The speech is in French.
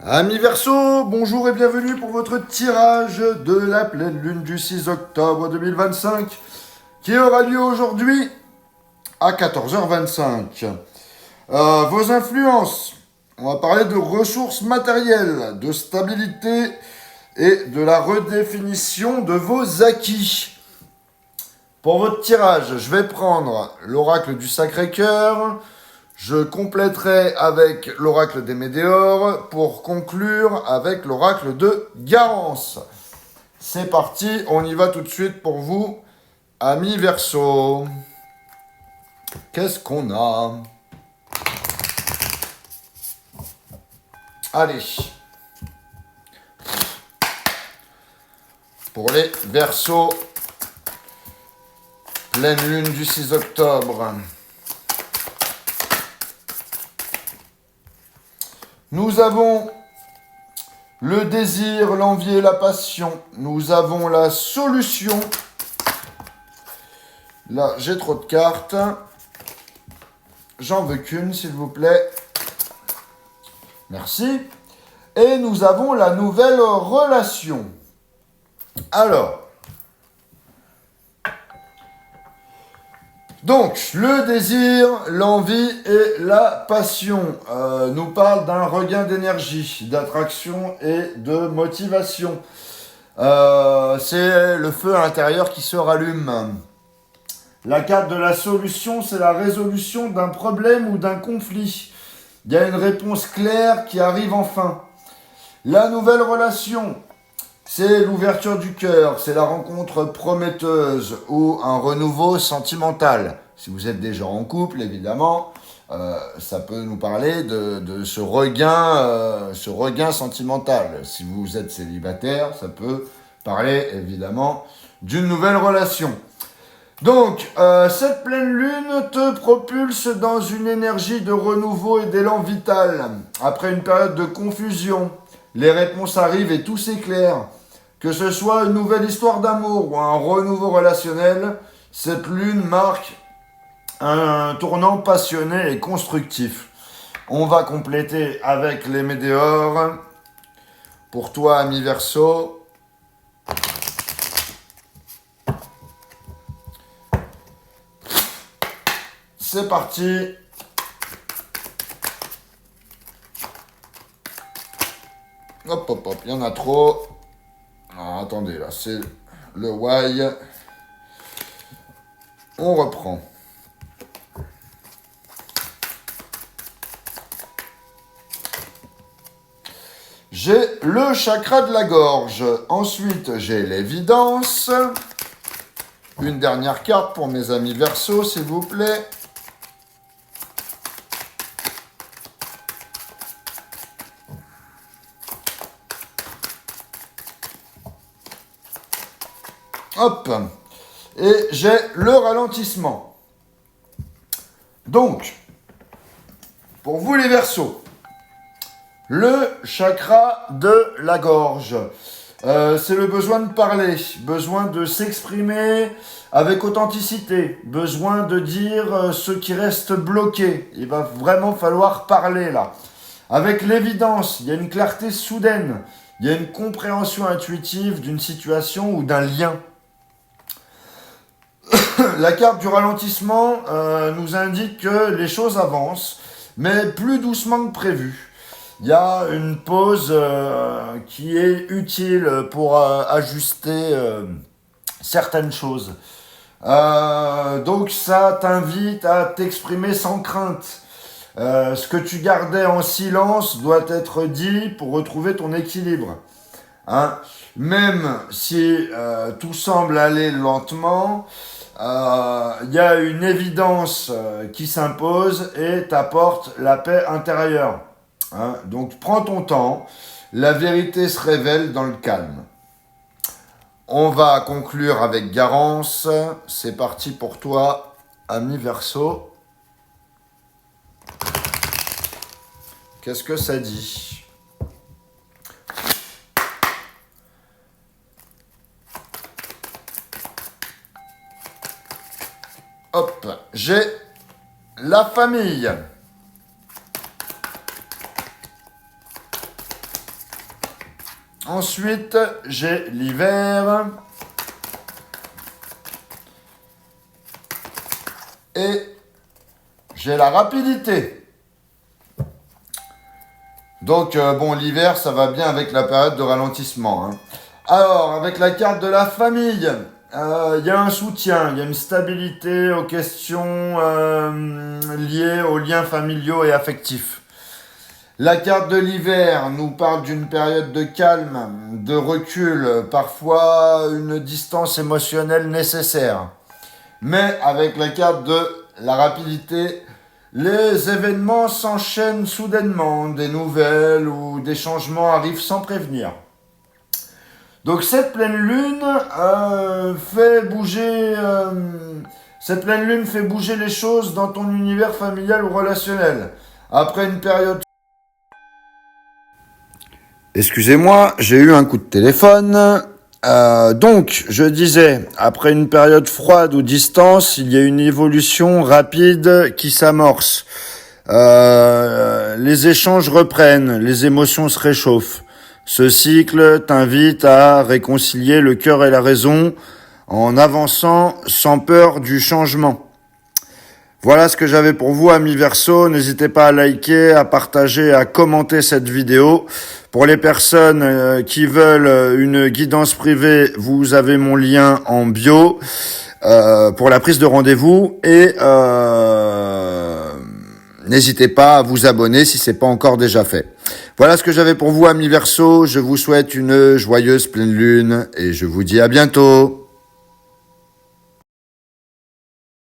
Amis Verseau, bonjour et bienvenue pour votre tirage de la pleine lune du 6 octobre 2025 qui aura lieu aujourd'hui à 14h25. Vos influences, on va parler de ressources matérielles, de stabilité et de la redéfinition de vos acquis. Pour votre tirage, je vais prendre l'oracle du Sacré-Cœur. Je compléterai avec l'oracle des Météores pour conclure avec l'oracle de Garance. C'est parti, on y va tout de suite pour vous, amis Verseau. Qu'est-ce qu'on a? Allez. Pour les Verseaux, pleine lune du 6 octobre. Nous avons le désir, l'envie et la passion. Nous avons la solution. Là, j'ai trop de cartes. J'en veux qu'une, s'il vous plaît. Merci. Et nous avons la nouvelle relation. Alors. Donc, le désir, l'envie et la passion nous parlent d'un regain d'énergie, d'attraction et de motivation. C'est le feu intérieur qui se rallume. La carte de la solution, c'est la résolution d'un problème ou d'un conflit. Il y a une réponse claire qui arrive enfin. La nouvelle relation, c'est l'ouverture du cœur, c'est la rencontre prometteuse ou un renouveau sentimental. Si vous êtes déjà en couple, évidemment, ça peut nous parler de ce regain sentimental. Si vous êtes célibataire, ça peut parler évidemment d'une nouvelle relation. Donc, cette pleine lune te propulse dans une énergie de renouveau et d'élan vital. Après une période de confusion, les réponses arrivent et tout s'éclaire. Que ce soit une nouvelle histoire d'amour ou un renouveau relationnel, cette lune marque un tournant passionné et constructif. On va compléter avec les Météores. Pour toi, ami Verseau. C'est parti. Hop, hop, hop, il y en a trop. Alors, attendez, là, c'est le Y. On reprend. J'ai le chakra de la gorge. Ensuite, j'ai l'évidence. Une dernière carte pour mes amis Verseau, s'il vous plaît. Hop. Et j'ai le ralentissement. Donc, pour vous les Verseaux, le chakra de la gorge, c'est le besoin de parler, besoin de s'exprimer avec authenticité, besoin de dire ce qui reste bloqué. Il va vraiment falloir parler là. Avec l'évidence, il y a une clarté soudaine, il y a une compréhension intuitive d'une situation ou d'un lien. La carte du ralentissement nous indique que les choses avancent, mais plus doucement que prévu. Il y a une pause qui est utile pour ajuster certaines choses. Donc ça t'invite à t'exprimer sans crainte. Ce que tu gardais en silence doit être dit pour retrouver ton équilibre. Hein. Même si tout semble aller lentement, il y a une évidence qui s'impose et t'apporte la paix intérieure. Hein. Donc prends ton temps, la vérité se révèle dans le calme. On va conclure avec Garance. C'est parti pour toi, ami Verseau. Qu'est-ce que ça dit? Hop, j'ai la famille. Ensuite, j'ai l'hiver. Et j'ai la rapidité. Donc, bon, l'hiver, ça va bien avec la période de ralentissement. Hein. Alors, avec la carte de la famille, il y a un soutien, il y a une stabilité aux questions liées aux liens familiaux et affectifs. La carte de l'hiver nous parle d'une période de calme, de recul, parfois une distance émotionnelle nécessaire. Mais avec la carte de la rapidité, les événements s'enchaînent soudainement, des nouvelles ou des changements arrivent sans prévenir. Donc cette pleine lune cette pleine lune fait bouger les choses dans ton univers familial ou relationnel. Après une période... Excusez-moi, j'ai eu un coup de téléphone. Donc, je disais, après une période froide ou distance, il y a une évolution rapide qui s'amorce. Les échanges reprennent, les émotions se réchauffent. Ce cycle t'invite à réconcilier le cœur et la raison en avançant sans peur du changement. Voilà ce que j'avais pour vous, amis Verseau. N'hésitez pas à liker, à partager, à commenter cette vidéo. Pour les personnes qui veulent une guidance privée, vous avez mon lien en bio pour la prise de rendez-vous. Et n'hésitez pas à vous abonner si c'est pas encore déjà fait. Voilà ce que j'avais pour vous, amis Verseau. Je vous souhaite une joyeuse pleine lune et je vous dis à bientôt.